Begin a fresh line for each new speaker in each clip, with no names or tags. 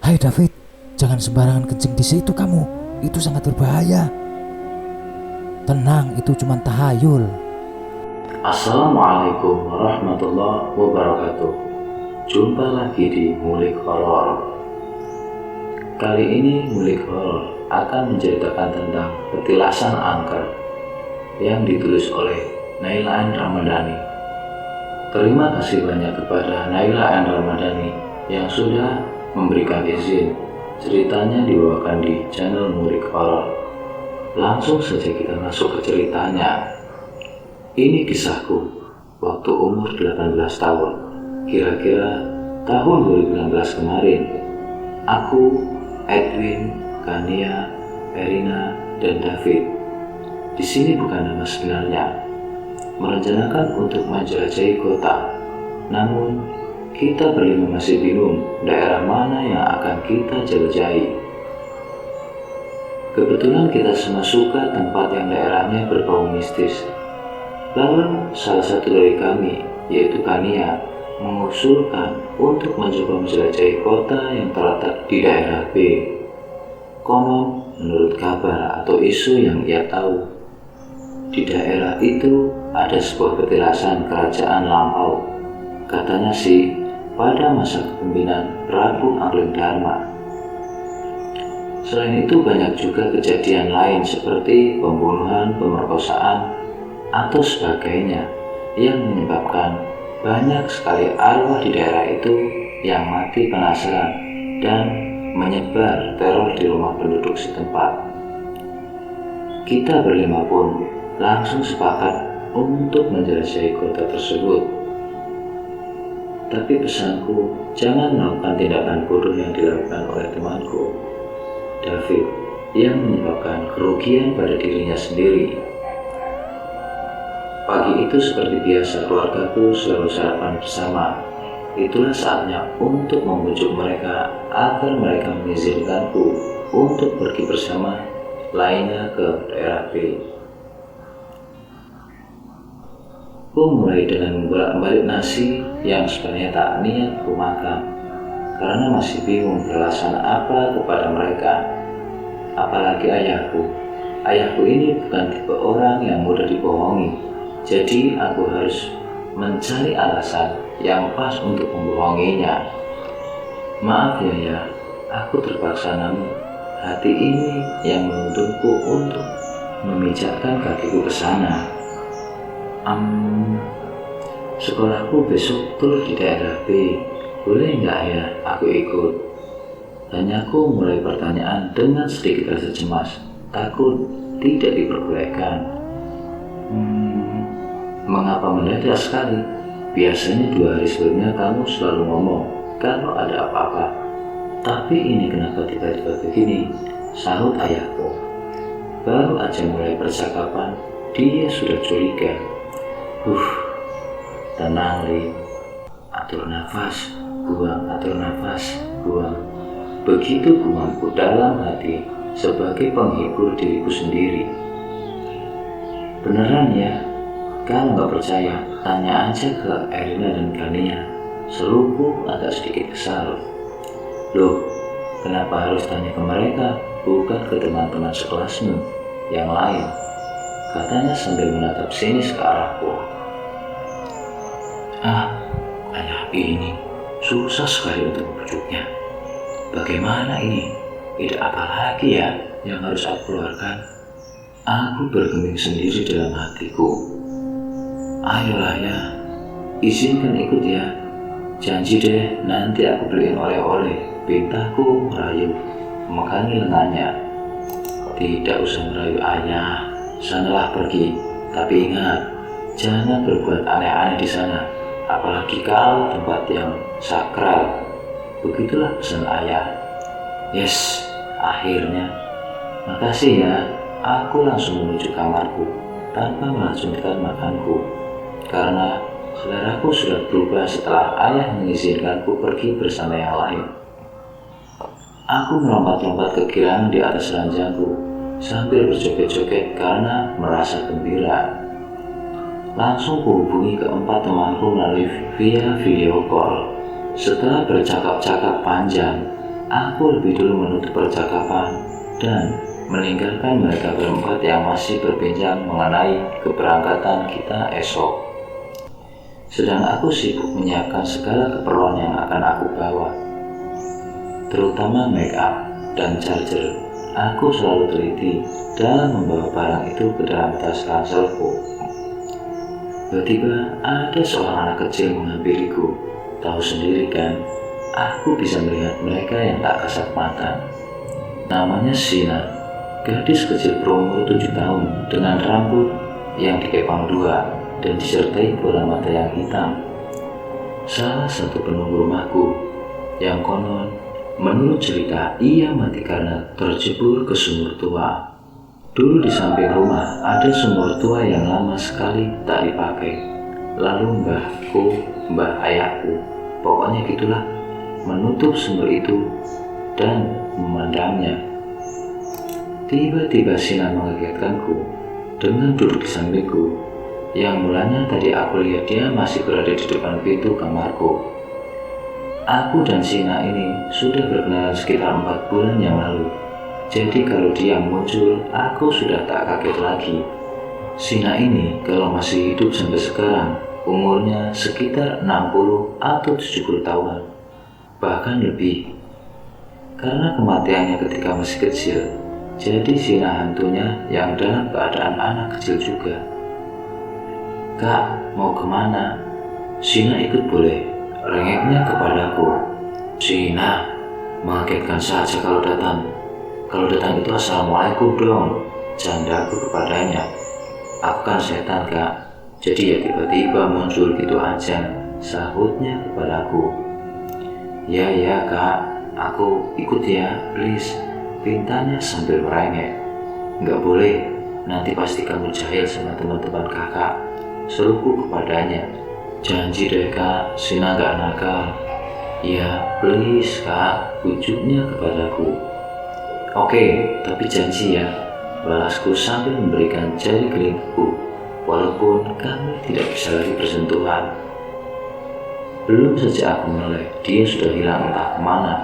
Hai David, jangan sembarangan kencing di situ kamu. Itu sangat berbahaya. Tenang, itu cuma tahayul.
Assalamualaikum warahmatullahi wabarakatuh. Jumpa lagi di Ngulik Horor. Kali ini Ngulik Horor akan menceritakan tentang petilasan angker yang ditulis oleh Naila N. Ramadhani. Terima kasih banyak kepada Naila N. Ramadhani yang sudah memberikan izin ceritanya dibawakan di channel Ngulik Horor. Langsung saja kita masuk ke ceritanya. Ini kisahku waktu umur 18 tahun, kira-kira tahun 2016 kemarin. Aku, Edwin, Kania, Erina, dan David, di sini bukan nama sebenarnya, merencanakan untuk menjelajahi kota. Namun, kita berlima masih bingung daerah mana yang akan kita jelajahi. Kebetulan kita semua suka tempat yang daerahnya berbau mistis. Lalu salah satu dari kami, yaitu Kania, mengusulkan untuk mencoba menjelajahi kota yang terletak di daerah B. Konon, menurut kabar atau isu yang ia tahu, di daerah itu ada sebuah petilasan kerajaan lampau. Katanya sih, pada masa kepemimpinan Prabu Anglingdarma. Selain itu banyak juga kejadian lain seperti pembunuhan, pemerkosaan, atau sebagainya yang menyebabkan banyak sekali arwah di daerah itu yang mati penasaran dan menyebar teror di rumah penduduk setempat. Kita berlima pun langsung sepakat untuk menjelajahi kota tersebut. Tapi pesanku, jangan melakukan tindakan bodoh yang dilakukan oleh temanku, David, yang menyebabkan kerugian pada dirinya sendiri. Pagi itu seperti biasa keluargaku selalu sarapan bersama. Itulah saatnya untuk membujuk mereka agar mereka mengizinkanku untuk pergi bersama lainnya ke daerah B. Aku mulai dengan membolak-balik nasi yang sebenarnya tak niat ku makan karena masih bingung beralasan apa kepada mereka. Apalagi ayahku. Ayahku ini bukan tipe orang yang mudah dibohongi. Jadi aku harus mencari alasan yang pas untuk membohonginya. Maaf ya, aku terpaksa, namun hati ini yang menuntunku untuk memijakkan kakiku ke sana. Sekolahku besok tur di daerah B, boleh nggak ya aku ikut? Tanyaku mulai pertanyaan dengan sedikit rasa cemas, takut tidak diperbolehkan. Mengapa mendadak sekali? Biasanya 2 hari sebelumnya kamu selalu ngomong kalau ada apa-apa. Tapi ini kenapa tiba-tiba begini? Sahut ayahku. Baru aja mulai percakapan, dia sudah curiga. Tenang Li, atur nafas, buang, atur nafas, buang. Begitu gumamku dalam hati sebagai penghibur diriku sendiri. Beneran ya? Kalau nggak percaya, tanya aja ke Erina dan Kania. Seruku agak sedikit kesal. Loh, kenapa harus tanya ke mereka, bukan ke teman-teman sekelasmu yang lain? Katanya sambil menatap sinis ke arahku. Ayah ini susah sekali untuk membujuknya. Bagaimana ini? Ide apa lagi ya yang harus aku keluarkan? Aku bergeming sendiri dalam hatiku. Ayolah ya, izinkan ikut ya. Janji deh, nanti aku beliin oleh-oleh. Pintaku merayu, memegangi lengannya. Tidak usah merayu ayah, sanalah pergi. Tapi ingat, jangan berbuat aneh-aneh di sana. Apalagi kalau tempat yang sakral. Begitulah pesan ayah. Yes, akhirnya. Makasih ya, aku langsung menuju kamarku tanpa melanjutkan makanku. Karena seleraku sudah berubah setelah ayah mengizinkanku pergi bersama yang lain. Aku melompat-lompat ke kirang di atas ranjangku sambil berjoget-joget karena merasa gembira. Langsung kuhubungi keempat temanku melalui via video call. Setelah bercakap-cakap panjang, Aku lebih dulu menutup percakapan dan meninggalkan mereka berempat yang masih berbincang mengenai keberangkatan kita esok. Sedang aku sibuk menyiapkan segala keperluan yang akan aku bawa, terutama make up dan charger. Aku selalu teliti dalam membawa barang itu ke dalam tas ranselku. Tiba-tiba ada seorang anak kecil menghampiriku. Tahu sendiri kan, aku bisa melihat mereka yang tak kasat mata. Namanya Sina, gadis kecil berumur 7 tahun dengan rambut yang dikepang dua dan disertai bola mata yang hitam. Salah satu penunggu rumahku yang konon menurut cerita ia mati karena terjebur ke sumur tua. Dulu di samping rumah ada sumur tua yang lama sekali tak dipakai. Lalu mbah ayahku, pokoknya gitulah, menutup sumur itu dan memandangnya. Tiba-tiba Sina mengagetkanku dengan duduk di sampingku, yang mulanya tadi aku lihat dia masih berada di depan pintu kamarku. Aku dan Sina ini sudah berkenalan sekitar 4 bulan yang lalu. Jadi kalau dia muncul, aku sudah tak kaget lagi. Sina ini kalau masih hidup sampai sekarang, umurnya sekitar 60 atau 70 tahun, bahkan lebih. Karena kematiannya ketika masih kecil, jadi Sina hantunya yang dalam keadaan anak kecil juga. "Kak, mau kemana?" Sina ikut boleh, rengeknya kepadaku. "Sina, mengagetkan saja kalau datang. Kalau datang itu assalamualaikum dong," candaku kepadanya. "Aku kan setan, Kak, jadi ya tiba-tiba muncul gitu aja," sahutnya kepadaku. Ya Kak, aku ikut ya, please," pintanya sambil merengek. "Nggak boleh, nanti pasti kamu jahil sama teman-teman kakak," seruku kepadanya. "Janji deh Kak, Sina nggak nakal." "Ya please Kak," bujuknya kepadaku. "Oke, tapi janji ya," balasku sambil memberikan jari kelingku, walaupun kami tidak bisa lagi bersentuhan. Belum saja aku menoleh, dia sudah hilang entah kemana.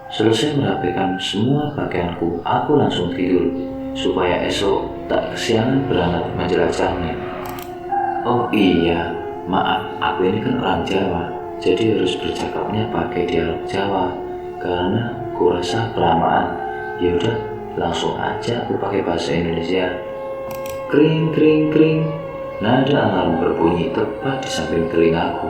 Selesai merapikan semua pakaianku, aku langsung tidur supaya esok tak kesiangan berangkat menjelajahnya. Oh iya, maaf, aku ini kan orang Jawa, jadi harus bercakapnya pakai dialog Jawa karena kurasa kelamaan. Yaudah, langsung aja aku pakai bahasa Indonesia. Kring kring kring, nada alarm berbunyi tepat di samping telingaku.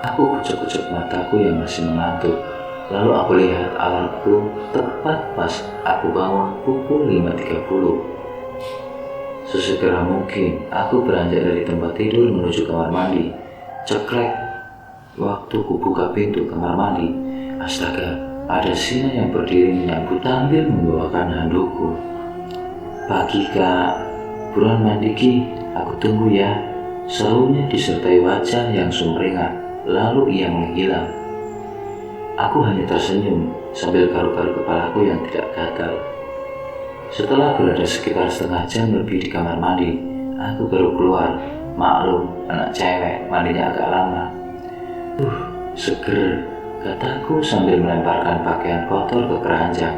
Aku kucek-kucek mataku yang masih mengantuk. Lalu aku lihat alarmku tepat pas aku bangun pukul 5.30. Sesegera mungkin aku beranjak dari tempat tidur menuju kamar mandi. Cekrek. Waktu ku buka pintu kamar mandi, astaga, ada Sina yang berdiri menyambut sambil membawakan handukku. "Pagi Kak, buruan mandi Ki, aku tunggu ya," serunya disertai wajah yang sumringah. Lalu ia menghilang. Aku hanya tersenyum sambil garuk-garuk kepalaku yang tidak gatal. Setelah berada sekitar setengah jam lebih di kamar mandi, aku baru keluar. Maklum, anak cewek, mandinya agak lama. Seger, kataku sambil melemparkan pakaian kotor ke keranjang.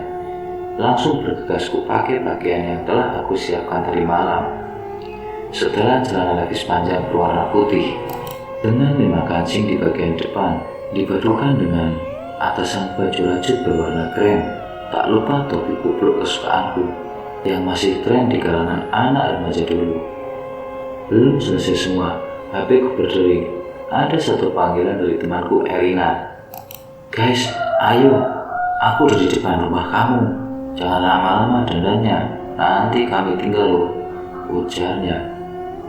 Langsung bergegas ku pakai pakaian yang telah aku siapkan tadi malam. Setelah celana levis panjang berwarna putih dengan 5 kancing di bagian depan, dipadukan dengan atasan baju lacut berwarna krem, tak lupa topi kupluk kesukaanku yang masih tren di kalangan anak remaja dulu. Belum selesai semua, HP ku berdering. Ada satu panggilan dari temanku Erina. "Guys, ayo, aku udah di depan rumah kamu. Jangan lama-lama dandannya, nanti kami tinggal loh," ujarnya.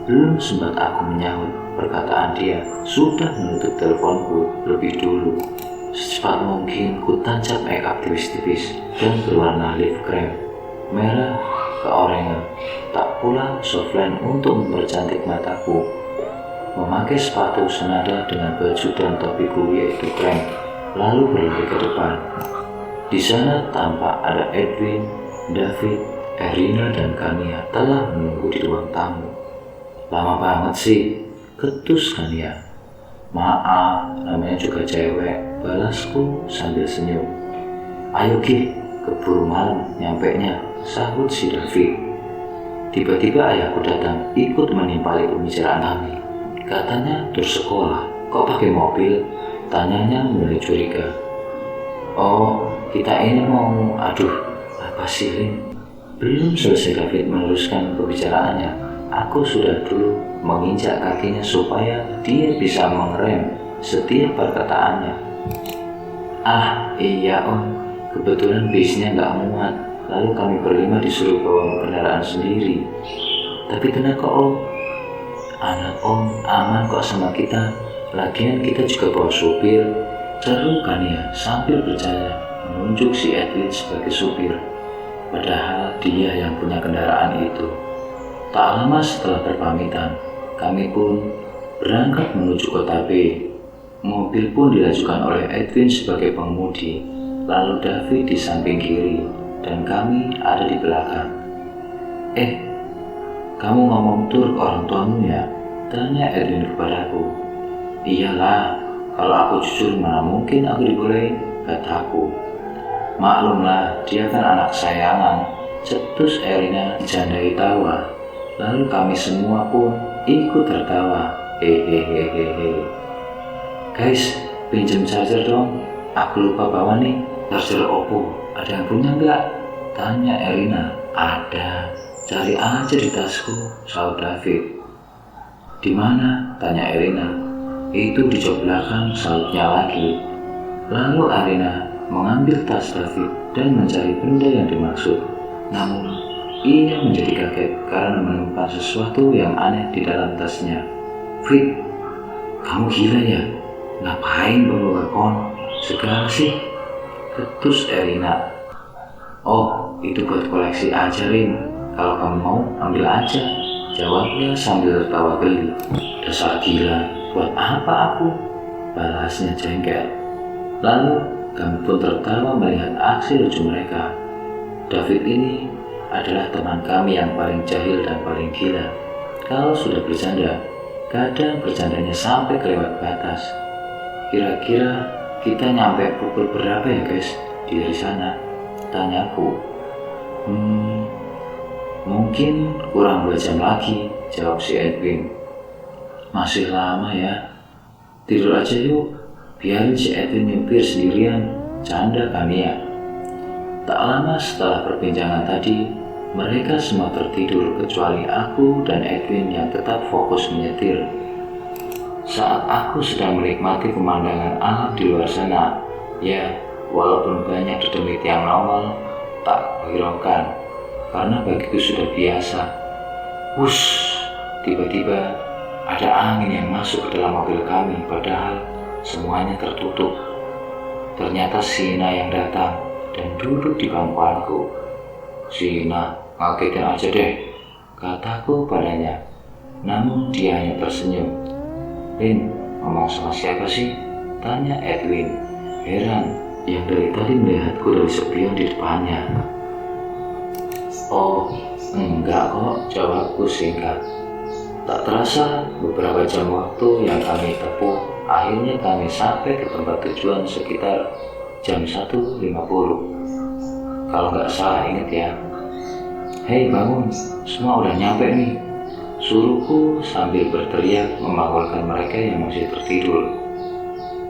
Belum sempat aku menyahut perkataan dia, sudah menutup teleponku lebih dulu. Secepat mungkin ku tancap make up tipis-tipis dan berwarna lip cream merah keorengan, tak pula softline untuk mempercantik mataku. Memakai sepatu senada dengan baju dan topiku yaitu krem, lalu berlari ke depan. Di sana tampak ada Edwin, David, Erina dan Kania telah menunggu di ruang tamu. "Lama banget sih," ketus Kania. "Maaf, namanya juga cewek," balasku sambil senyum. Ayo Gil, keburu malam nyampenya, sahut si David. Tiba-tiba ayahku datang ikut menimpali pembicaraan kami. Katanya terus sekolah, kok pakai mobil? Tanyanya mulai curiga. Oh, kita ini mau, apa sih Lin? Belum selesai David meneruskan pembicaraannya, aku sudah dulu menginjak kakinya supaya dia bisa mengerem setiap perkataannya. Ah iya om, kebetulan bisnya nggak muat, lalu kami berlima disuruh bawa kendaraan sendiri. Tapi tenang kok om, anak om aman kok sama kita, lagian kita juga bawa supir. Seru kan ya, sambil bercanda menunjuk si Edwin sebagai supir, padahal dia yang punya kendaraan itu. Tak lama setelah berpamitan, kami pun berangkat menuju kota B. Mobil pun dilajukan oleh Edwin sebagai pengemudi, lalu David di samping kiri, dan kami ada di belakang. Kamu ngomong tur ke orang tuamu ya? Tanya Edwin kepadaku. Iyalah, kalau aku jujur mana mungkin aku dibolehin, kataku. Maklumlah, dia kan anak sayangan, cetus Erina dijandai tawa. Lalu kami semua pun ikut tertawa. Hehehehe. Guys, pinjam charger dong. Aku lupa bawa nih. Charger Oppo. Ada yang punya nggak? Tanya Erina. Ada. Cari aja di tasku, sahut David. Di mana? Tanya Erina. Itu di jok belakang, sahutnya lagi. Lalu Erina mengambil tas David dan mencari benda yang dimaksud. Namun, ia menjadi kaget karena menemukan sesuatu yang aneh di dalam tasnya. Fit, kamu gila ya? Ngapain bawa kon segala sih? Ketus Erina. Oh, itu buat koleksi aja Rin. Kalau kamu mau ambil aja, jawabnya sambil tertawa geli. Dasar gila, buat apa aku? Balasnya jengkel. Lalu kami pun tertawa melihat aksi lucu mereka. David ini adalah teman kami yang paling jahil dan paling gila. Kalau sudah bercanda, kadang bercandanya sampai kelewat batas. Kira-kira kita nyampe pukul berapa ya guys dari sana? Tanyaku. Mungkin kurang 2 jam lagi, jawab si Edwin. Masih lama ya. Tidur aja yuk, biarin si Edwin nyupir sendirian, canda kami ya. Tak lama setelah perbincangan tadi, mereka semua tertidur kecuali aku dan Edwin yang tetap fokus menyetir. Saat aku sedang menikmati pemandangan alam di luar sana, ya walaupun banyak dedemit yang nongol, tak menghiraukan, karena bagiku sudah biasa. Wush, tiba-tiba ada angin yang masuk ke dalam mobil kami, padahal semuanya tertutup. Ternyata Sina yang datang dan duduk di bangkuanku. Sina, ngagetin aja deh, kataku padanya. Namun dia hanya tersenyum. Lin, ngomong sama siapa sih? Tanya Edwin, heran yang dari tadi melihatku dari spion di depannya. Oh, enggak kok, jawabku singkat. Tak terasa beberapa jam waktu yang kami tempuh, akhirnya kami sampai ke tempat tujuan sekitar jam 1.50. Kalau nggak salah ingat ya. Hei bangun, semua udah nyampe nih, suruhku sambil berteriak membangunkan mereka yang masih tertidur.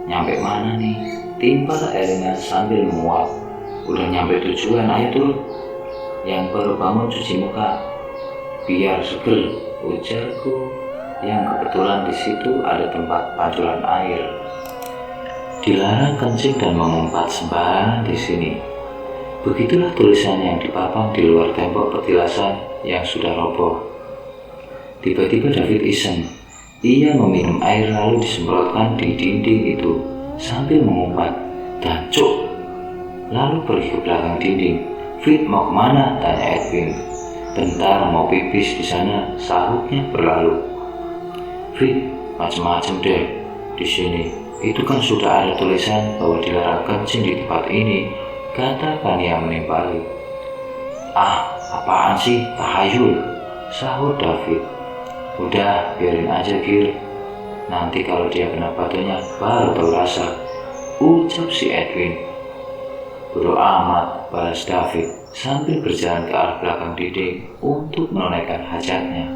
Nyampe mana nih? Timpal Erina sambil menguap. Udah nyampe tujuan, ayo turun. Yang baru bangun cuci muka, biar seger, ujarku yang kebetulan di situ ada tempat pancuran air. Dilarang kencing dan mengumpat sembarangan di sini. Begitulah tulisan yang dipapang di luar tembok petilasan yang sudah roboh. Tiba-tiba David iseng. Ia meminum air lalu disemprotkan di dinding itu sambil mengumpat, "Dancuk!" Lalu pergi ke belakang dinding. Fit, mau kemana? Tanya Edwin. Bentar, mau pipis di sana, sahutnya berlalu. Fit, macam-macam deh di sini. Itu kan sudah ada tulisan bahwa dilarang kencing di tempat ini, kata Kania menimpali. Ah, apaan sih, tahayul, sahut David. Udah, biarin aja Gil. Nanti kalau dia kena batunya baru tahu rasa, ucap si Edwin. Bodoh amat, balas David sambil berjalan ke arah belakang dinding untuk menunaikan hajatnya.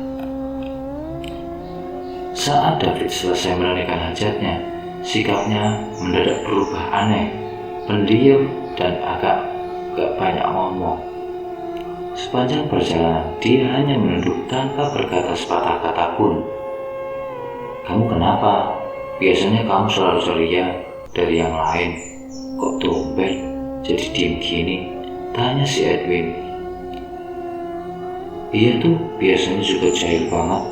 Saat David selesai menunaikan hajatnya, sikapnya mendadak berubah aneh, pendiam dan agak banyak ngomong. Sepanjang perjalanan, dia hanya menunduk tanpa berkata sepatah kata pun. "Kamu kenapa? Biasanya kamu selalu ceria dari yang lain. Kok tumben jadi diem gini?" tanya si Edwin. "Iya tuh, biasanya juga jahil banget.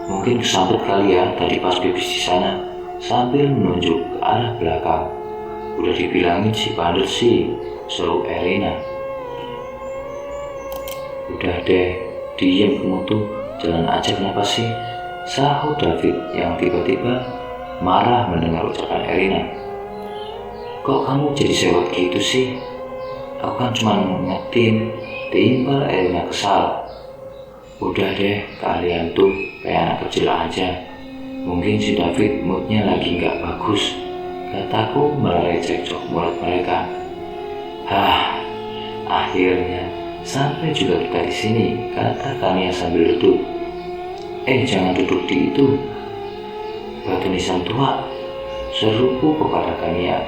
Mungkin kesambet kali ya tadi pas pipis di sana," sambil menunjuk ke arah belakang. "Udah dibilangin si bandel sih," seru Elina. "Udah deh, diem kamu tuh, jalan aja kenapa sih?" sahut David yang tiba-tiba marah mendengar ucapan Elina. "Kok kamu jadi sewot gitu sih? Aku kan cuma ngingetin," timbal Elina kesal. "Udah deh, kalian tuh kayak anak kecil aja. Mungkin si David moodnya lagi nggak bagus," kataku melerai cekcok mulut mereka. Akhirnya sampai juga kita di sini," kata Tania sambil duduk. Jangan duduk di itu, batu nisan tua," seruku kepada Tania.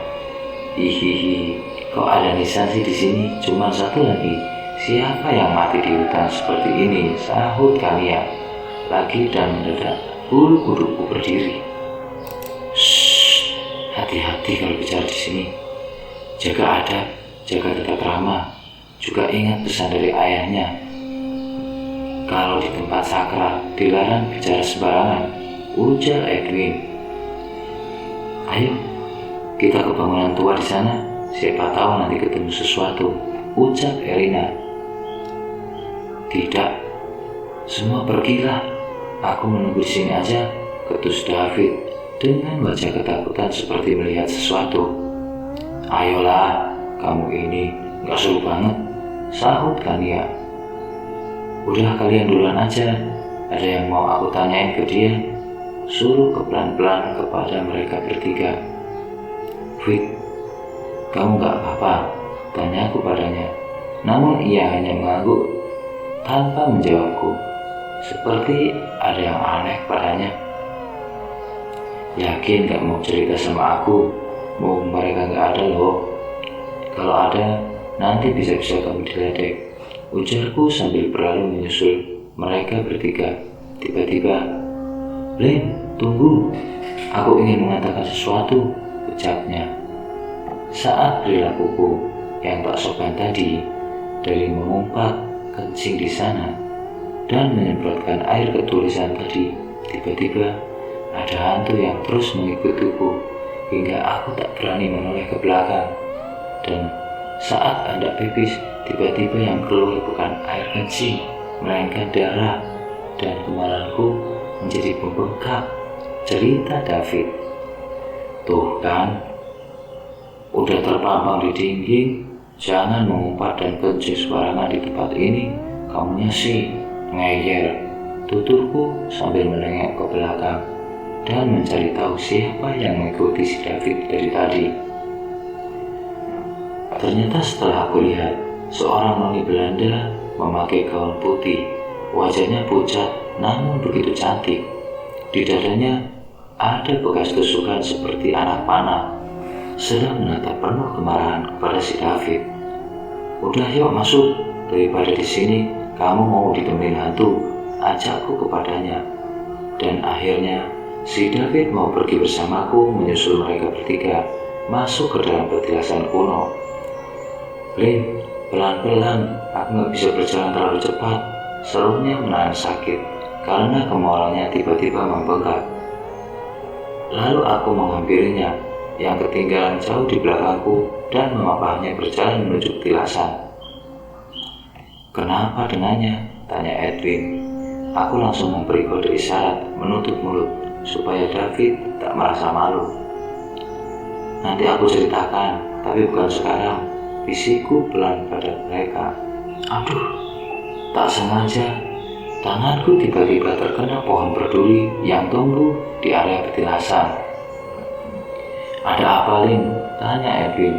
"Hihihi, kok ada nisan sih di sini? Cuma satu lagi. Siapa yang mati di hutan seperti ini?" sahut Tania lagi dan mendadak bulu kudukku berdiri. "Shh, hati-hati kalau bicara di sini. Jaga adab, jaga tata krama. Juga ingat pesan dari ayahnya. Kalau di tempat sakral dilarang bicara sembarangan," ujar Edwin. "Ayo, kita ke bangunan tua di sana. Siapa tahu nanti ketemu sesuatu," ucap Elina. "Tidak, semua pergilah. Aku menunggu di sini aja," ketus David dengan wajah ketakutan seperti melihat sesuatu. "Ayolah, kamu ini gak seru banget," sahut Tania. "Udah kalian duluan aja. Ada yang mau aku tanyain ke dia," suruh pelan-pelan kepada mereka bertiga. "Fit, kamu gak apa-apa?" tanyaku padanya. Namun ia hanya mengangguk tanpa menjawabku, seperti ada yang aneh padanya. "Yakin gak mau cerita sama aku? Mau mereka gak ada loh. Kalau ada, nanti bisa-bisa kamu diledek," ujarku sambil berlalu menyusul mereka bertiga. Tiba-tiba, "Lin, tunggu. Aku ingin mengatakan sesuatu," ucapnya. Saat perilakuku yang tak sopan tadi, dari mengumpat kencing di sana dan menyemprotkan air ke tulisan tadi, tiba-tiba ada hantu yang terus mengikutiku hingga aku tak berani menoleh ke belakang. Dan saat hendak pipis, tiba-tiba yang keluar bukan air kencing, melainkan darah, dan kemarahanku menjadi membengkak, cerita David. "Tuh kan, udah terpampang di dinding, jangan mengumpat dan kencing sembarangan di tempat ini. Kamunya sih ngeyel," tuturku sambil menengok ke belakang dan mencari tahu siapa yang mengikuti si David dari tadi. Ternyata setelah aku lihat, seorang noni Belanda memakai gaun putih, wajahnya pucat namun begitu cantik. Di dadanya ada bekas tusukan seperti anak panah, sedang menatap penuh kemarahan kepada si David. "Udah yuk masuk, daripada di sini kamu mau ditemenin hantu," ajakku kepadanya. Dan akhirnya si David mau pergi bersamaku menyusul mereka bertiga masuk ke dalam petilasan kuno. "Lin, pelan-pelan, aku gak bisa berjalan terlalu cepat," serunya menahan sakit karena kemarahannya tiba-tiba membengkak. Lalu aku menghampirinya yang ketinggalan jauh di belakangku dan memapahnya berjalan menuju petilasan. "Kenapa dengannya?" tanya Edwin. Aku langsung memberi kode isyarat menutup mulut supaya David tak merasa malu. "Nanti aku ceritakan, tapi bukan sekarang," bisikku pelan pada mereka. Aduh, tak sengaja tanganku tiba-tiba terkena pohon berduri yang tumbuh di area petilasan. "Ada apa, Lin?" tanya Edwin.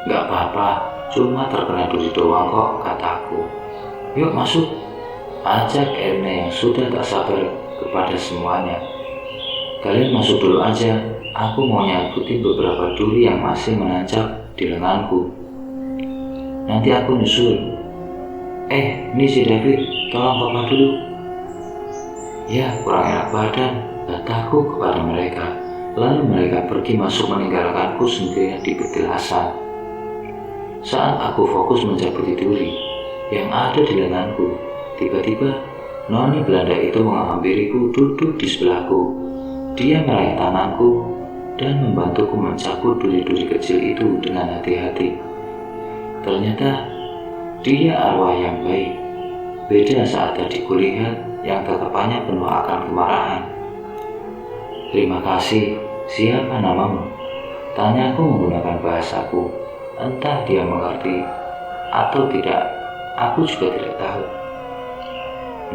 "Gak apa-apa, Cuma terkena duri doang kok, kataku. Yuk masuk, ajak Erne yang sudah tak sabar kepada semuanya. Kalian masuk dulu aja, aku mau nyabutin beberapa duri yang masih menancap di lenganku. Nanti aku nyusul. Ini si David, tolong papa dulu. Ya, kurang enak badan, kataku kepada mereka. Lalu mereka pergi masuk meninggalkanku sendirian di petilasan. Saat aku fokus mencabuti duri yang ada di lenganku, tiba-tiba Noni Belanda itu menghampiriku duduk di sebelahku. Dia meraih tanganku dan membantuku mencabut duri-duri kecil itu dengan hati-hati. Ternyata dia arwah yang baik. Beda saat tadi kulihat yang tatapannya penuh akan kemarahan. Terima kasih, siapa namamu? Tanyaku menggunakan bahasaku. Entah dia mengerti atau tidak, aku juga tidak tahu.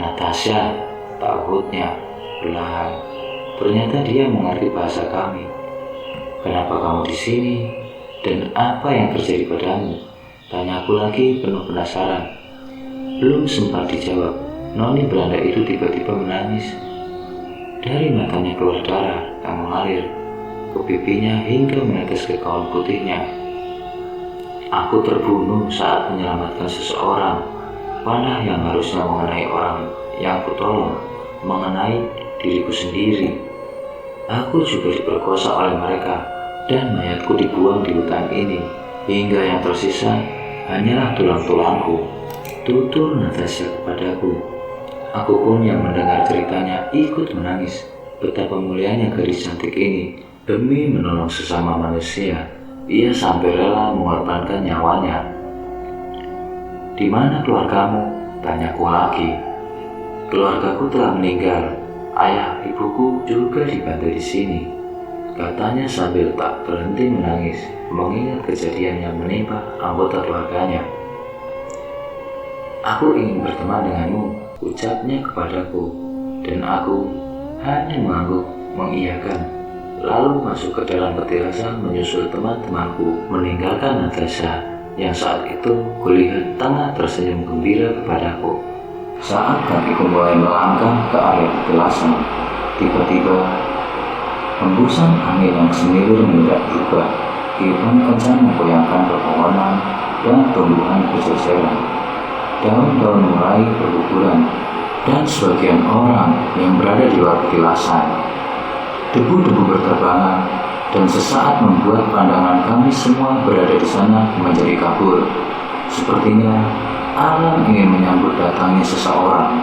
Natasha, takutnya perlahan. Ternyata dia mengerti bahasa kami. Kenapa kamu di sini? Dan apa yang terjadi padamu? Tanyaku lagi penuh penasaran. Belum sempat dijawab, Noni Belanda itu tiba-tiba menangis. Dari matanya keluar darah yang mengalir ke pipinya hingga menetes ke kaun putihnya. Aku terbunuh saat menyelamatkan seseorang. Panah yang harusnya mengenai orang yang kutolong mengenai diriku sendiri. Aku juga diperkosa oleh mereka dan mayatku dibuang di hutan ini hingga yang tersisa hanyalah tulang-tulangku. Tutur Natasha kepadaku. Aku pun yang mendengar ceritanya ikut menangis. Betapa mulianya gadis cantik ini demi menolong sesama manusia. Ia sampai rela mengorbankan nyawanya. Di mana keluargamu? Tanyaku lagi. Keluargaku telah meninggal. Ayah ibuku juga dibantu di sini, katanya sambil tak berhenti menangis mengingat kejadian yang menimpa anggota keluarganya. Aku ingin berteman denganmu, ucapnya kepadaku, dan aku hanya mengangguk mengiyakan. Lalu masuk ke dalam petilasan menyusul teman-temanku meninggalkan Natasha yang saat itu kulihat tengah tersenyum gembira kepadaku. Saat kakiku mulai melangkah ke area petilasan, tiba-tiba hembusan angin yang semilir mendadak juga. Kiban kencang menggoyangkan pepohonan dan tumbuhan berjejeran. Daun-daun mulai berguguran, dan sebagian orang yang berada di luar petilasan. Debu-debu berterbangan, dan sesaat membuat pandangan kami semua berada di sana menjadi kabur. Sepertinya alam ingin menyambut datangnya seseorang.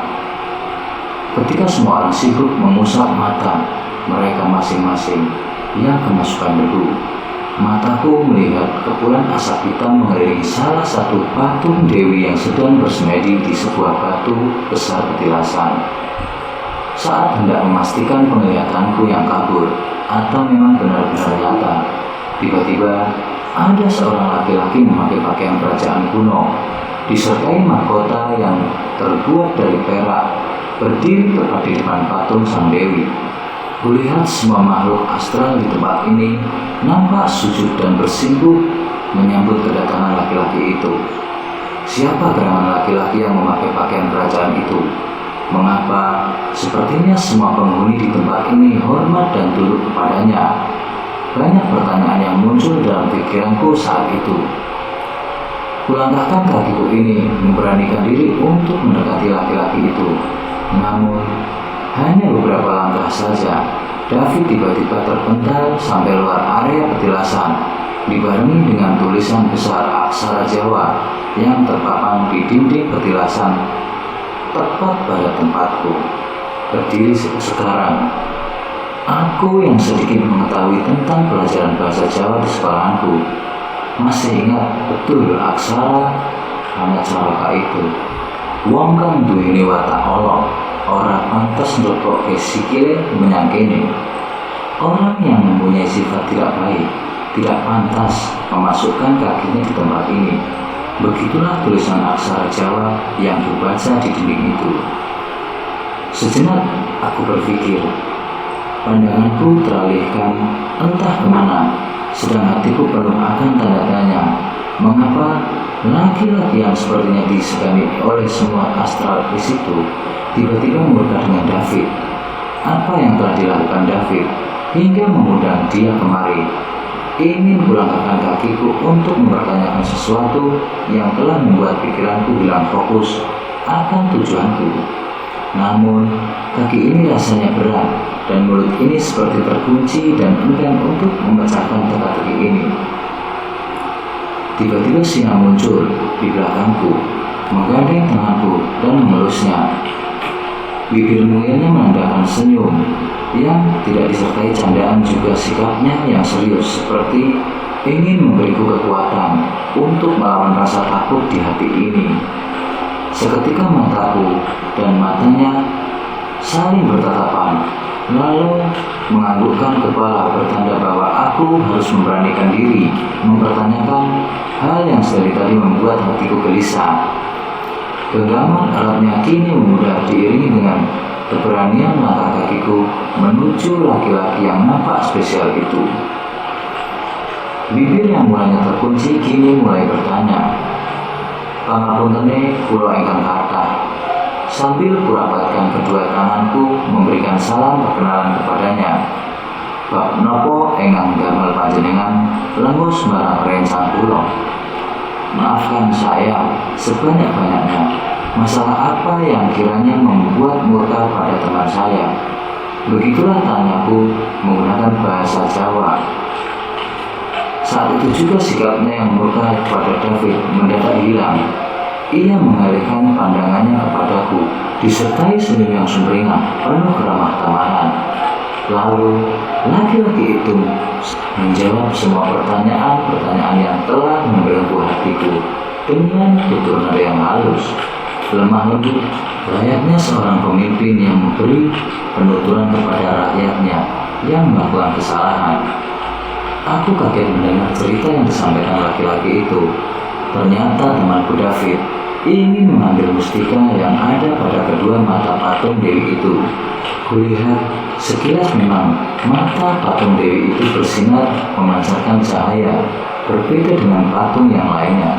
Ketika semua orang sibuk mengusap mata mereka masing-masing yang kemasukan debu, mataku melihat kepulan asap hitam mengelilingi salah satu patung dewi yang sedang bersemedi di sebuah batu besar petilasan. Saat hendak memastikan penglihatanku yang kabur atau memang benar-benar nyata, tiba-tiba ada seorang laki-laki memakai pakaian kerajaan kuno disertai mahkota yang terbuat dari perak, berdiri tepat di depan patung sang dewi. Kulihat semua makhluk astral di tempat ini nampak sujud dan bersimpuh menyambut kedatangan laki-laki itu. Siapa gerangan laki-laki yang memakai pakaian kerajaan itu? Mengapa sepertinya semua penghuni di tempat ini hormat dan tunduk kepadanya? Banyak pertanyaan yang muncul dalam pikiranku saat itu. Kulangkahkan kakiku ini memberanikan diri untuk mendekati laki-laki itu. Namun, hanya beberapa langkah saja, David tiba-tiba terpental sampai luar area petilasan, dibarengi dengan tulisan besar aksara Jawa yang terpapang di dinding petilasan, tepat pada tempatku berdiri sekarang. Aku yang sedikit mengetahui tentang pelajaran bahasa Jawa di sekolahanku masih ingat betul aksara Hanacaraka itu. Wong kang duweni watak ala, ora pantas njokoke sikile menyang kene. Orang yang mempunyai sifat tidak baik tidak pantas memasukkan kakinya di tempat ini. Begitulah tulisan aksara Jawa yang kubaca di dinding itu. Sejenak aku berpikir, pandanganku teralihkan entah kemana, sedang hatiku penuh akan tanda tanya. Mengapa laki-laki yang sepertinya disegani oleh semua astral di situ tiba-tiba murka dengan David? Apa yang telah dilakukan David hingga mengundang dia kemari? Ingin kulangkahkan kakiku untuk mempertanyakan sesuatu yang telah membuat pikiranku hilang fokus akan tujuanku. Namun, kaki ini rasanya berat dan mulut ini seperti terkunci dan enggan untuk memecahkan teka-teki ini. Tiba-tiba singa muncul di belakangku, menggandeng tanganku dan mengelusnya. Bibir mungilnya menandakan senyum yang tidak disertai candaan, juga sikapnya yang serius seperti ingin memberiku kekuatan untuk melawan rasa takut di hati ini. Seketika mataku dan matanya saling bertatapan, lalu menganggukkan kepala bertanda bahwa aku harus memberanikan diri mempertanyakan hal yang sedari tadi membuat hatiku gelisah. Genggaman eratnya kini memudar diiringi dengan keberanian langkah kakiku menuju laki-laki yang nampak spesial itu. Bibir yang mulanya terkunci kini mulai bertanya, "Pangapuntene kula ingkang kathah." Sambil kurapatkan kedua tanganku memberikan salam perkenalan kepadanya. "Bab nopo ingkang damel panjenengan lengus marang rencang kula? Maafkan saya sebanyak-banyaknya. Masalah apa yang kiranya membuat murka pada teman saya?" Begitulah tanyaku menggunakan bahasa Jawa. Saat itu juga sikapnya yang murka kepada David mendadak hilang. Ia mengalihkan pandangannya kepadaku, disertai senyum yang sumringah penuh keramah tamahan. Lalu, laki-laki itu menjawab semua pertanyaan-pertanyaan yang telah membelenggu hatiku dengan tutur nada yang halus, lemah lembut, layaknya seorang pemimpin yang memberi penuturan kepada rakyatnya yang melakukan kesalahan. Aku kaget mendengar cerita yang disampaikan laki-laki itu. Ternyata temanku David ingin mengambil mustika yang ada pada kedua mata patung Dewi itu. Kulihat sekilas memang mata patung Dewi itu bersinar memancarkan cahaya, berbeda dengan patung yang lainnya.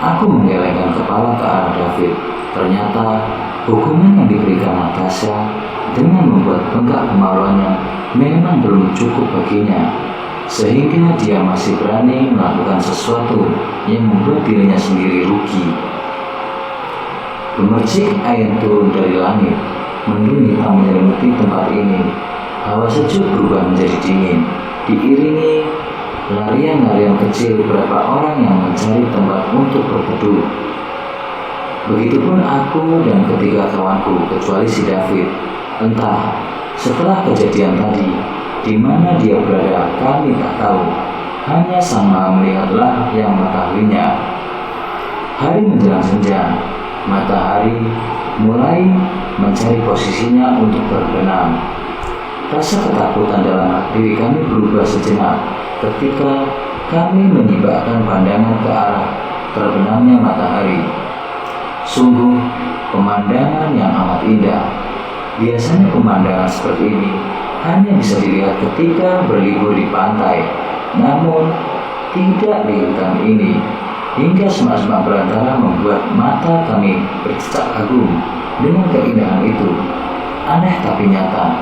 Aku menggelengkan kepala ke arah David. Ternyata hukuman yang diberikan Natasha dengan membuat bengkak kemaluannya memang belum cukup baginya, sehingga dia masih berani melakukan sesuatu yang membuat dirinya sendiri rugi. Gemercik air turun dari langit, mendung hitam menyelimuti tempat ini. Hawa sejuk berubah menjadi dingin, diiringi larian-larian kecil beberapa orang yang mencari tempat untuk berteduh. Begitupun aku dan ketiga kawanku, kecuali si David. Entah setelah kejadian tadi, di mana dia berada kami tak tahu. Hanya Sang Maha Melihatlah yang mengetahuinya. Hari menjelang senja, matahari mulai mencari posisinya untuk berbenam. Rasa ketakutan dalam diri kami berubah sejenak ketika kami menyibakkan pandangan ke arah terbenamnya matahari. Sungguh pemandangan yang amat indah. Biasanya pemandangan seperti ini hanya bisa dilihat ketika berlibur di pantai, namun tidak di hutan ini. Hingga semak-semak belantara membuat mata kami bercecak kagum dengan keindahan itu. Aneh tapi nyata,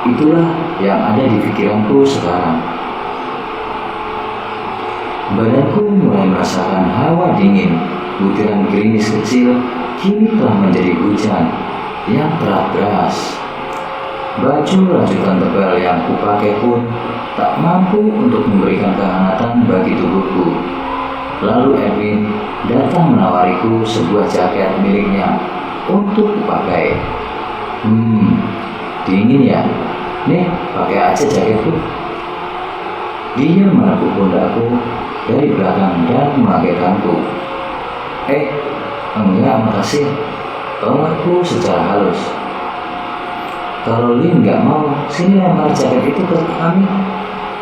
itulah yang ada di pikiranku sekarang. Badanku mulai merasakan hawa dingin. Butiran gerimis kecil kini telah menjadi hujan yang deras. Baju rajutan tebal yang kupakai pun tak mampu untuk memberikan kehangatan bagi tubuhku. Lalu Edwin datang menawariku sebuah jaket miliknya untuk kupakai. Dingin ya? Nih, pakai aja jaketku. Dia menepuk pundakku dari belakang dan mengagetkanku. Enggak, makasih. Tolakku secara halus. Kalau Lin nggak mau, sini lempar jaket itu ke kami.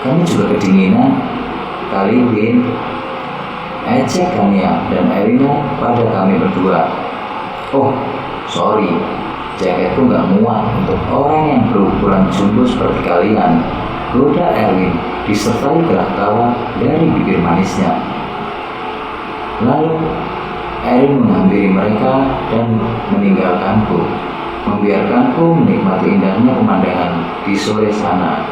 Kami juga kedinginan. Kali Lin, ejek Kania dan Erina pada kami berdua. Oh, sorry. Jaketku nggak muat untuk orang yang berukuran jumbo seperti kalian. Goda Erwin disertai gerak tawa dari bibir manisnya. Lalu Erin menghampiri mereka dan meninggalkanku, membiarkanku menikmati indahnya pemandangan di sore sana.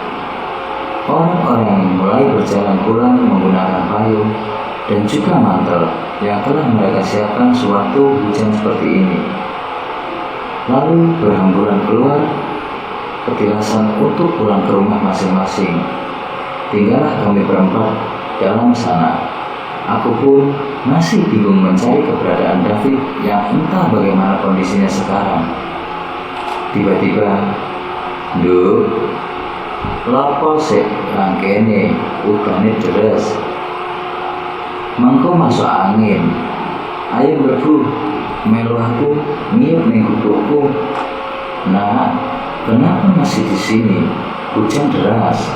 Orang-orang mulai berjalan pulang menggunakan payung dan juga mantel yang telah mereka siapkan sewaktu hujan seperti ini. Lalu berhamburan keluar petilasan untuk pulang ke rumah masing-masing. Tinggallah kami berempat dalam sana. Aku pun masih bingung mencari keberadaan David yang entah bagaimana kondisinya sekarang. Tiba-tiba, "Duh, lapo sik nang kene, udane deres. Mangko masuk angin. Ayo mlebu, melu aku ngiyup ning gubukku." "Nah, kenapa masih di sini? Hujan deras.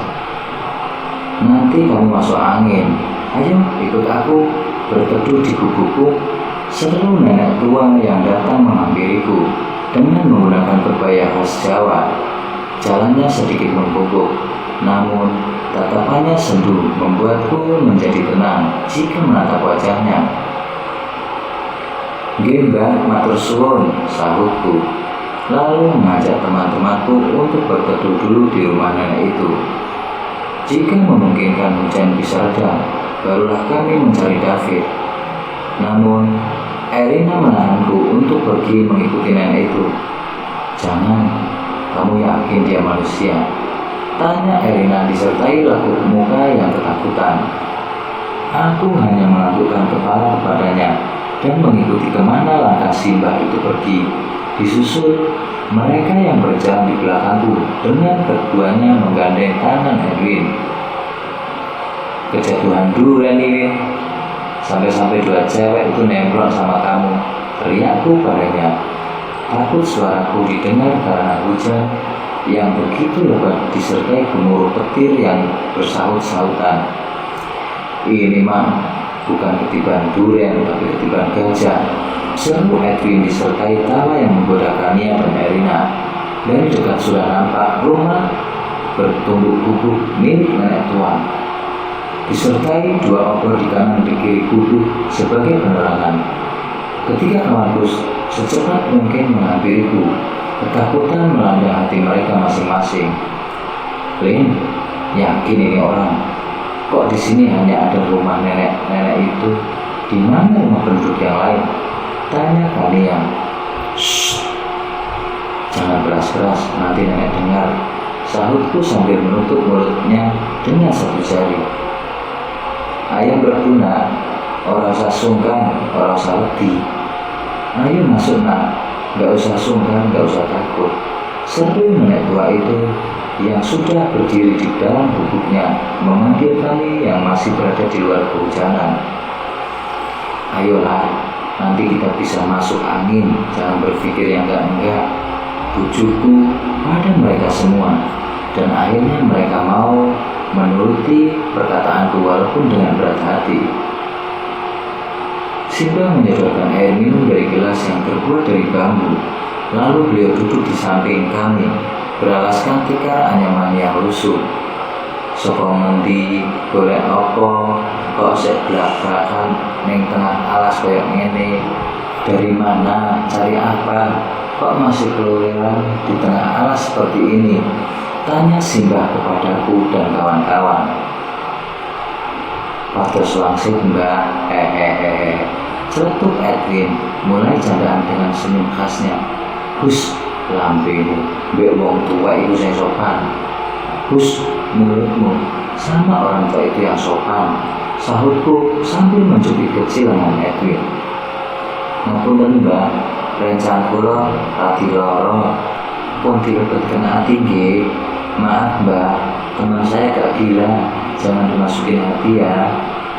Nanti kamu masuk angin. Ayo ikut aku berteduh di gubukku," seru nenek tua yang datang menghampiriku dengan menggunakan kebaya khas Jawa. Jalannya sedikit membungkuk, namun tatapannya sendu membuatku menjadi tenang jika menatap wajahnya. "Nggih Mbah, matur suwun," sahutku, lalu mengajak teman-temanku untuk berteduh dulu di rumah nenek itu. Jika memungkinkan hujan bisa reda, barulah kami mencari David. Namun, Erina menahanku untuk pergi mengikuti nenek itu. "Jangan, kamu yakin dia manusia?" tanya Erina disertai laku muka yang ketakutan. Aku hanya menganggukkan kepala kepadanya dan mengikuti kemana langkah Simbah itu pergi. Disusul mereka yang berjalan di belakangku dengan keduanya menggandeng tangan Edwin. "Kejatuhan duren ini, sampai-sampai 2 cewek itu nemplok sama kamu," teriakku padanya. Takut suaraku didengar karena hujan yang begitu lebat disertai gemuruh petir yang bersahut-sahutan. "Ini mah bukan ketiban duren tapi ketiban gajah," seru Edwin disertai tawa yang menggoda Kania dan Erina. Dari dekat sudah nampak rumah bertumbuk gubuk milik nenek tua, disertai 2 obor di kanan di kiri gubuk sebagai penerangan. Ketika kawanku secepat mungkin menghampiriku, ketakutan melanda hati mereka masing-masing. "Lin, yakin ini orang? Kok di sini hanya ada rumah nenek-nenek itu? Di mana rumah penduduk yang lain?" tanya Kania. "Shh, jangan keras-keras, nanti nenek dengar," sahutku sambil menutup mulutnya dengan satu jari. "Ayam berguna, ora usah sungkan, ora usah wedi. Ayo masuk nak, gak usah sungkan, gak usah takut," seru nenek tua itu yang sudah berdiri di dalam gubuknya memanggil kami yang masih berada di luar kehujanan. "Ayolah, nanti kita bisa masuk angin, jangan berpikir yang enggak-enggak," bujuku pada mereka semua, dan akhirnya mereka mau menuruti perkataanku walaupun dengan berat hati. Simbah menyodorkan air minum dari gelas yang terbuat dari bambu. Lalu beliau duduk di samping kami, beralaskan tikar anyaman yang lusuh. "Saka ngendi, golek apa, kok sik blak-blakan ning tengah alas koyo ngene? Dari mana, cari apa, kok masih keluaran di tengah alas seperti ini?" tanya Simbah kepadaku dan kawan-kawan. "Pados wangsit Mbah, hehehe," celetuk Edwin mulai candaan dengan senyum khasnya. "Hus, lambemu, mbek wong tua itu sing sopan. Hus, mulutmu, sama orang tua itu yang sopan," sahutku sambil mencubit kecil lengan Edwin. "Ngapunten Mbah, rencana kula radi lara, pun dilebetken ati nggih. Maaf Mbah, teman saya gak gila, jangan dimasukin hati ya,"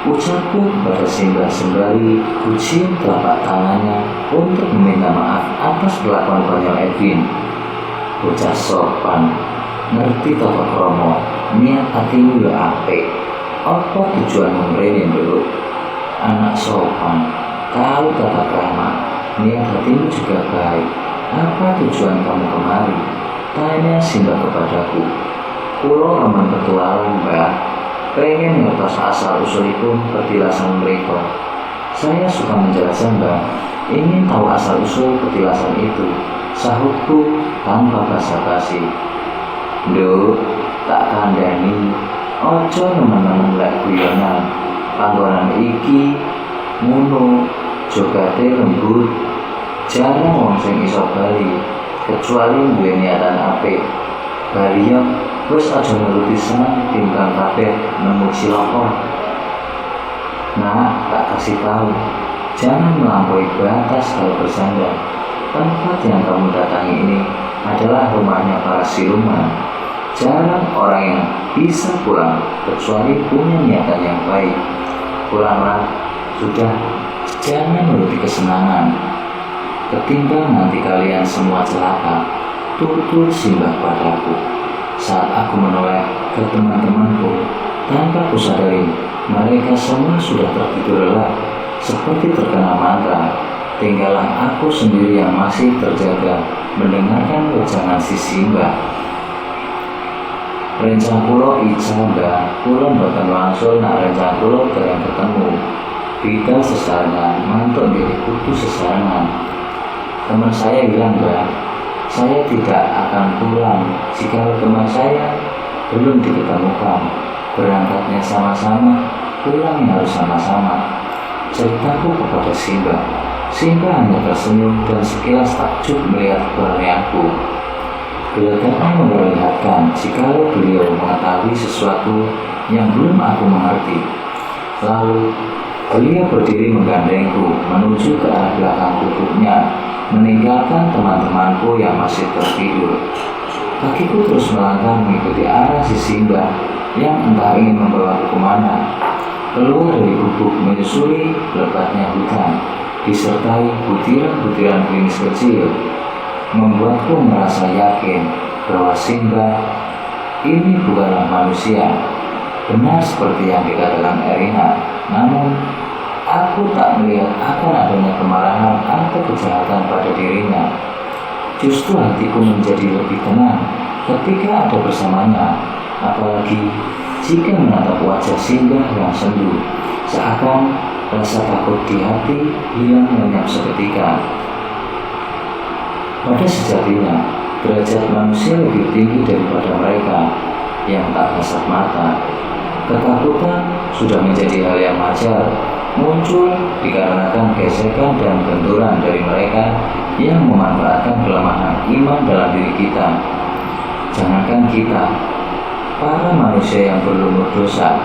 ucapku kepada Simbah sembari kucium telapak tangannya untuk meminta maaf atas kelakuan konyol Edwin. Bocah sopan, ngerti tata krama, niat hatimu ya apik. Apa tujuanmu mrene dulu? Anak sopan, tahu tata krama, niat hatimu juga baik. Apa tujuan kamu kemari? tanya Simbah kepadaku. "Kulo remen petualang Mbah, pengen ngertos asal usulipun petilasan mereka," Saya suka menjelaskan, Bang. Ingin tahu asal-usul petilasan itu, sahutku tanpa basa-basi. Nduk, tak kandhani, ojo nemen-nemen lek guyonan. Panggonan iki ngono, jogate lembut, jarang wong sing iso bali, kecuali duwe niatan apik. Bali yo wis aja nuruti seneng timbang kabeh nemu cilaka. Nah, tak kasih tahu, jangan melampaui batas kalau bersandar. Tempat yang kamu datangi ini adalah rumahnya para siluman. Jarang orang yang bisa pulang kecuali punya niatan yang baik. Pulanglah, sudah, jangan menuruti kesenangan. Ketimbang nanti kalian semua celaka, tutur simbah padaku. Saat aku menoleh ke teman-temanku, tanpa kusadari, mereka semua sudah tertidur lelap, seperti terkena mantra. Tinggallah aku sendiri yang masih terjaga, mendengarkan wejangan si simbah. Rencang kulo ica, Mbah, kulo mboten wangsul nak rencang kulo dereng ketemu. Bidal sesarengan, mantuk nggih kudu sesarengan. Teman saya bilang, Mbah, saya tidak akan pulang jika teman saya belum diketemukan. Berangkatnya sama-sama, pulangnya harus sama-sama. Ceritaku kepada Simbah. Simbah hanya tersenyum dan sekilas takjub melihat keberanianku. Gelagatnya memperlihatkan jikalau beliau mengetahui sesuatu yang belum aku mengerti. Lalu beliau berdiri menggandengku menuju ke arah belakang pupuknya, meninggalkan teman-temanku yang masih tertidur. Kakiku terus melangkah mengikuti arah si Simbah yang entah ingin membawaku kemana. Keluar dari gubuk menyusuri lebatnya hutan, disertai butiran-butiran gerimis kecil, membuatku merasa yakin bahwa Simbah ini bukanlah manusia. Benar seperti yang dikatakan Erina, namun aku tak melihat akan adanya kemarahan atau kejahatan pada dirinya. Justru hatiku menjadi lebih tenang ketika ada bersamanya, apalagi jika menatap wajah Simbah yang sendu, seakan rasa takut di hati hilang lenyap seketika. Pada sejatinya, derajat manusia lebih tinggi daripada mereka yang tak kasat mata. Ketakutan sudah menjadi hal yang wajar, muncul dikarenakan gesekan dan benturan dari mereka yang memanfaatkan kelemahan iman dalam diri kita. Jangankan kita, para manusia yang berlumur dosa,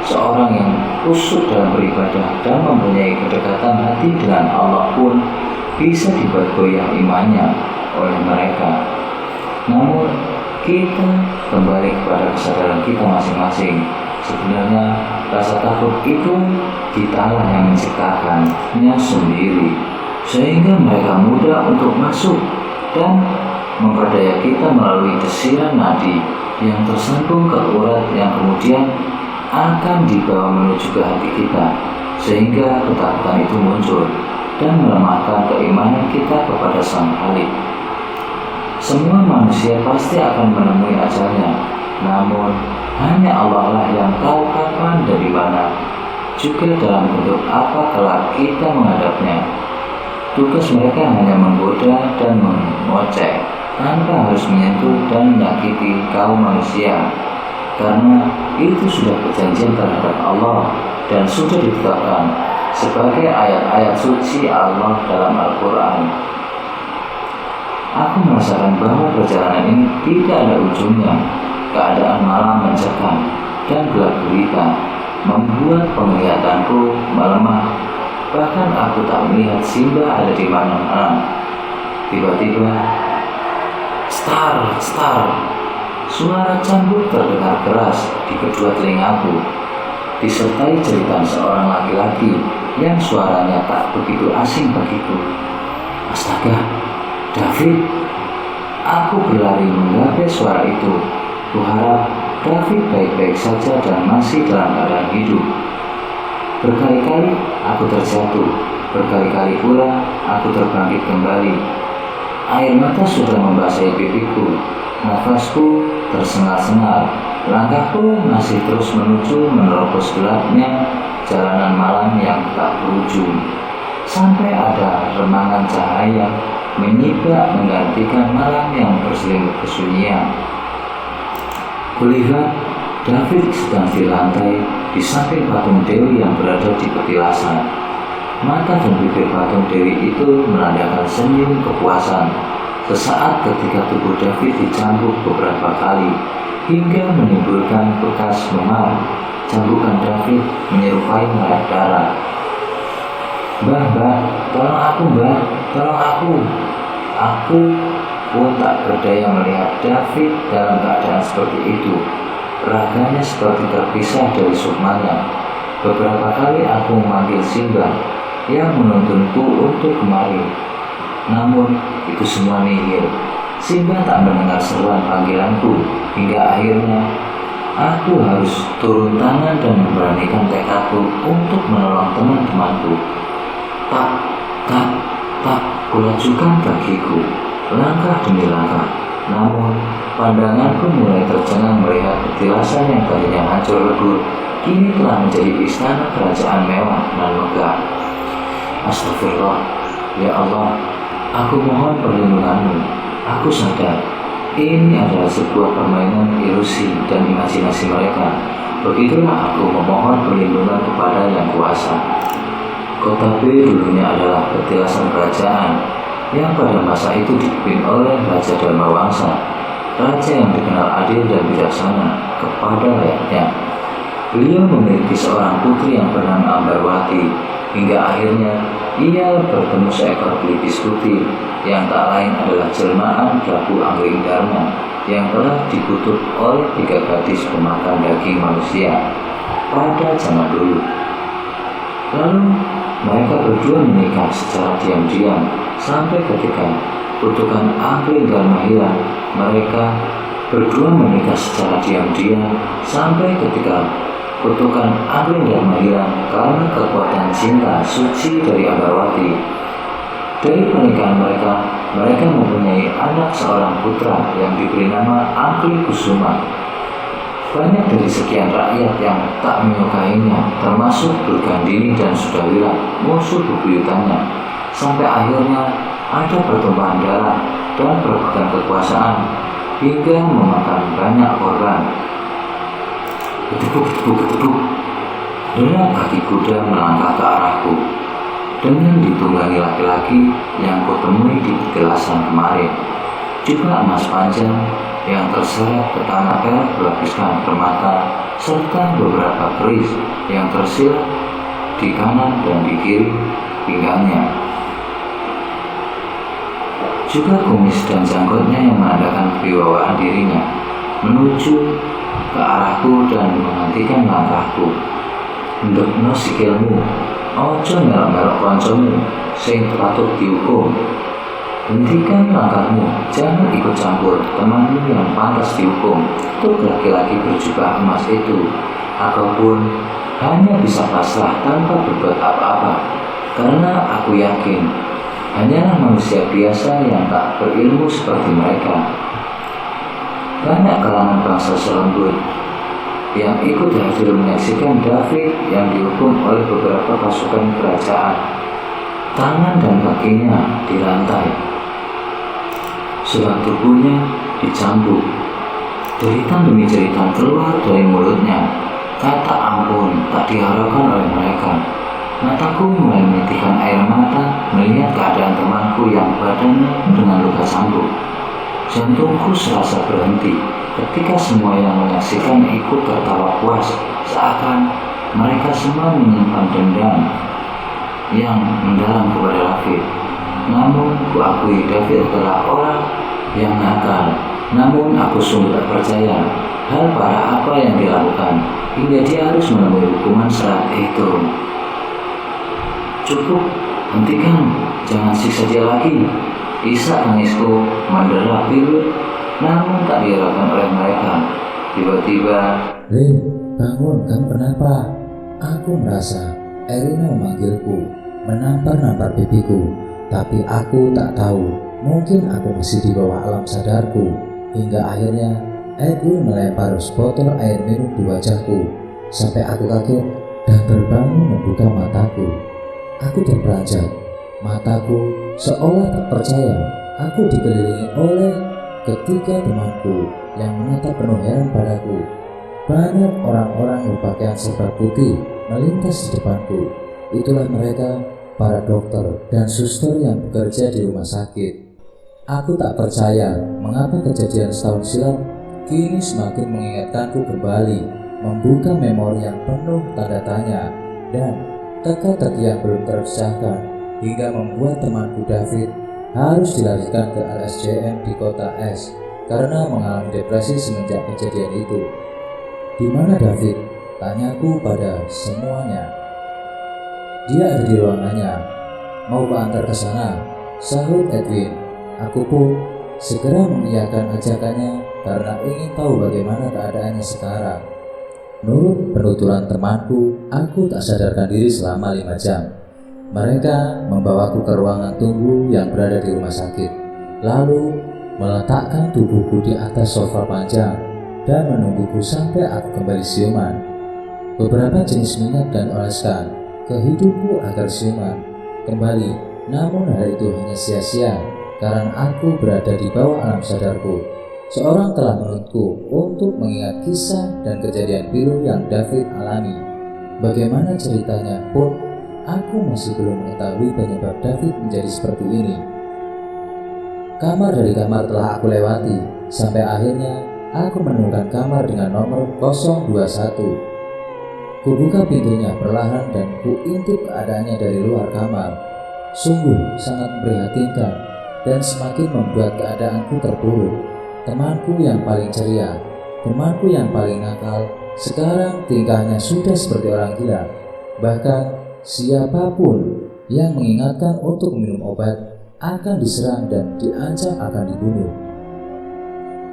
seorang yang khusyuk dalam beribadah dan mempunyai kedekatan hati dengan Allah pun bisa dibuat goyah imannya oleh mereka. Namun, kita kembali kepada kesadaran kita masing-masing. Sebenarnya, rasa takut itu kitalah yang menciptakannya sendiri, sehingga mereka mudah untuk masuk dan memperdaya kita melalui desiran nadi yang tersambung ke urat yang kemudian akan dibawa menuju ke hati kita, sehingga ketakutan itu muncul dan melemahkan keimanan kita kepada Sang Khalik. Semua manusia pasti akan menemui ajalnya, namun hanya Allah lah yang tahu kapan dan di mana, juga dalam bentuk apa kelak kita menghadapnya. Tugas mereka hanya menggoda dan mengoceh, tanpa harus menyentuh dan menyakiti kaum manusia, karena itu sudah perjanjian terhadap Allah dan sudah ditetapkan sebagai ayat-ayat suci Allah dalam Al-Quran. Aku merasakan bahwa perjalanan ini tidak ada ujungnya. Keadaan malam mencekam dan gelap gulita membuat penglihatanku melemah. Bahkan aku tak melihat Simbah ada di mana-mana. Tiba-tiba, star, suara cambuk terdengar keras di kedua telingaku, disertai jeritan seorang laki-laki yang suaranya tak begitu asing bagiku. Astaga, David! Aku berlari menggapai suara itu. Kuharap David baik-baik saja dan masih dalam keadaan hidup. Berkali-kali aku terjatuh, berkali-kali pula aku terbangkit kembali. Air mata sudah membasahi pipiku, nafasku tersengal-sengal. Langkahku masih terus menuju menerobos gelapnya jalanan malam yang tak berujung, sampai ada remangan cahaya menyibak menggantikan malam yang berselimut kesunyian. Kulihat David sedang di lantai di samping patung Dewi yang berada di petilasan. Mata dan bibir patung Dewi itu menandakan senyum kepuasan. Sesaat ketika tubuh David dicambuk beberapa kali hingga menimbulkan bekas memar, cambukan David menyerupai merah darah. Mbah, tolong aku mbah, tolong aku. Aku pun tak berdaya melihat David dalam keadaan seperti itu. Raganya seperti terpisah dari sukmanya. Beberapa kali aku memanggil Simba yang menuntunku untuk kemari. Namun itu semua nihil. Simba tak mendengar seruan panggilanku hingga akhirnya aku harus turun tangan dan memberanikan tekadku untuk menolong teman-temanku. Tak, kulajukan kakiku, langkah demi langkah. Namun, pandanganku mulai tercengang melihat petilasan yang tadinya hancur lebur, kini telah menjadi istana kerajaan mewah dan megah. Astagfirullah, ya Allah, aku mohon perlindunganmu. Aku sadar, ini adalah sebuah permainan ilusi dan imajinasi mereka. Begitulah aku memohon perlindungan kepada Yang Kuasa. Kota B dulunya adalah petilasan kerajaan yang pada masa itu dipimpin oleh Raja Dharmawangsa, raja yang dikenal adil dan bijaksana kepada rakyatnya. Beliau memiliki seorang putri yang bernama Ambarwati, hingga akhirnya ia bertemu seekor pelipis putih yang tak lain adalah jelmaan Prabu Anggringdarma yang telah dikutuk oleh 3 gadis pemakan daging manusia pada zaman dulu. Lalu mereka berdua menikah secara diam-diam sampai ketika kutukan Anggringdarma hilang. Mereka berdua menikah secara diam-diam sampai ketika kutukan Anggringdarma hilang karena kekuatan cinta suci dari Ambarwati. Dari pernikahan mereka, mereka mempunyai anak seorang putra yang diberi nama Angglikusuma. Banyak dari sekian rakyat yang tak menyukainya, termasuk Durgandini dan Sudawira, musuh bebuyutannya, sampai akhirnya ada pertumpahan darah dan perebutan kekuasaan hingga memakan banyak korban. Gedebuk. Derap kaki kuda melangkah ke arahku dengan ditunggangi laki-laki yang kutemui di petilasan kemarin. Jubah emas panjang yang terseret ke tanah perak berlapiskan permata serta beberapa keris yang tersirat di kanan dan di kiri pinggangnya. Juga kumis dan janggutnya yang menandakan kewibawaan dirinya menuju ke arahku dan menghentikan langkahku. Ndekno sikilmu, ojo melok-melok koncomu sing patut dihukum. Hentikan langkahmu, jangan ikut campur temanmu yang pantas dihukum. Untuk laki-laki berjubah emas itu, aku pun hanya bisa pasrah tanpa berbuat apa-apa, karena aku yakin hanyalah manusia biasa yang tak berilmu seperti mereka. Banyak kalangan bangsa selembut yang ikut hadir menyaksikan David yang dihukum oleh beberapa pasukan kerajaan. Tangan dan kakinya dirantai, seluruh tubuhnya dicambuk. Jeritan demi jeritan keluar dari mulutnya. Kata ampun tak diharapkan oleh mereka. Mataku mulai menitikkan air mata melihat keadaan temanku yang badannya dengan luka cambuk. Jantungku serasa berhenti ketika semua yang menyaksikan ikut tertawa puas, seakan mereka semua menyimpan dendam yang mendalam kepada David. Namun kuakui David adalah orang yang nakal. Namun aku sungguh tak percaya hal parah apa yang dilakukan hingga dia harus menemui hukuman saat itu. Cukup, hentikan, jangan siksa dia lagi. Isak tangisku mendera pilu, namun tak diharapkan oleh mereka. Tiba-tiba,
Lin, bangun, kamu kenapa? Aku merasa Erina memanggilku, menampar-nampar pipiku, tapi aku tak tahu. Mungkin aku masih di bawah alam sadarku, hingga akhirnya Edwin melempar botol air minum di wajahku sampai aku kaget dan terbangun membuka mataku. Aku terperanjat, mataku seolah tak percaya. Aku dikelilingi oleh ketiga temanku yang menatap penuh heran padaku. Banyak orang-orang berpakaian serba putih melintas di depanku. Itulah mereka, para dokter dan suster yang bekerja di rumah sakit. Aku tak percaya mengapa kejadian setahun silam kini semakin mengingatkanku kembali, membuka memori yang penuh tanda tanya dan teka-teki yang belum terpecahkan, hingga membuat temanku David harus dilarikan ke RSJM di kota S karena mengalami depresi semenjak kejadian itu. Di mana David? Tanyaku pada semuanya. Dia ada di ruangannya. Mau ku antar ke sana? Sahut Edwin. Aku pun segera mengiyakan ajakannya karena ingin tahu bagaimana keadaannya sekarang. Menurut penuturan temanku, aku tak sadarkan diri selama 5 jam. Mereka membawaku ke ruangan tunggu yang berada di rumah sakit, lalu meletakkan tubuhku di atas sofa panjang dan menungguku sampai aku kembali siuman. Beberapa jenis minyak dan oleskan ke hidupku agar siuman kembali, namun hal itu hanya sia-sia karena aku berada di bawah alam sadarku. Seorang telah menuntunku untuk mengingat kisah dan kejadian pilu yang David alami. Bagaimana ceritanya pun, aku masih belum mengetahui penyebab David menjadi seperti ini. Kamar dari kamar telah aku lewati, sampai akhirnya aku menemukan kamar dengan nomor 021. Kubuka pintunya perlahan dan kuintip keadaannya dari luar kamar. Sungguh sangat memprihatinkan dan semakin membuat keadaanku terpuruk. Temanku yang paling ceria, temanku yang paling nakal, sekarang tingkahnya sudah seperti orang gila. Bahkan siapapun yang mengingatkan untuk minum obat akan diserang dan diancam akan dibunuh.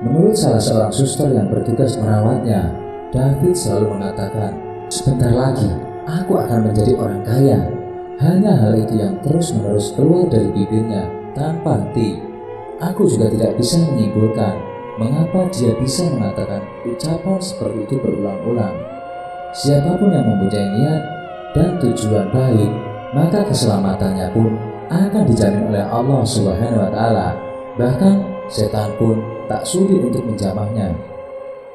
Menurut salah seorang suster yang bertugas merawatnya, David selalu mengatakan, "Sebentar lagi aku akan menjadi orang kaya." Hanya hal itu yang terus-menerus keluar dari bibirnya tanpa henti. Aku juga tidak bisa menyimpulkan mengapa dia bisa mengatakan ucapan seperti itu berulang-ulang. Siapapun yang mempunyai niat dan tujuan baik, maka keselamatannya pun akan dijamin oleh Allah Subhanahu wa Ta'ala. Bahkan setan pun tak sulit untuk menjamahnya.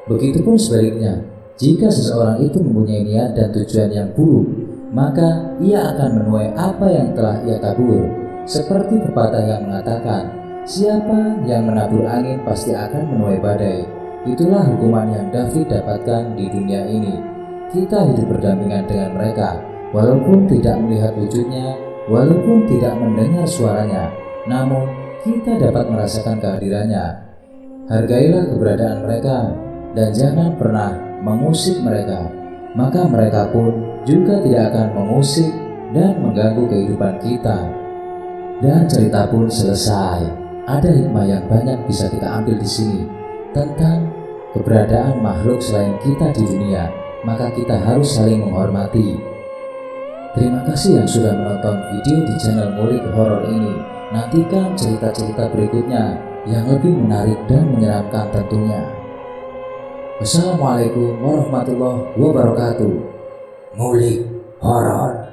Begitupun sebaliknya, jika seseorang itu mempunyai niat dan tujuan yang buruk, maka ia akan menuai apa yang telah ia tabur. Seperti pepatah yang mengatakan, siapa yang menabur angin pasti akan menuai badai. Itulah hukuman yang David dapatkan di dunia ini. Kita hidup berdampingan dengan mereka, walaupun tidak melihat wujudnya, walaupun tidak mendengar suaranya, namun kita dapat merasakan kehadirannya. Hargailah keberadaan mereka dan jangan pernah mengusik mereka, maka mereka pun juga tidak akan mengusik dan mengganggu kehidupan kita. Dan cerita pun selesai. Ada hikmah yang banyak bisa kita ambil di sini tentang keberadaan makhluk selain kita di dunia, maka kita harus saling menghormati. Terima kasih yang sudah menonton video di channel Ngulik Horor ini. Nantikan cerita-cerita berikutnya yang lebih menarik dan menyeramkan tentunya. Wassalamualaikum warahmatullahi wabarakatuh. Ngulik Horor.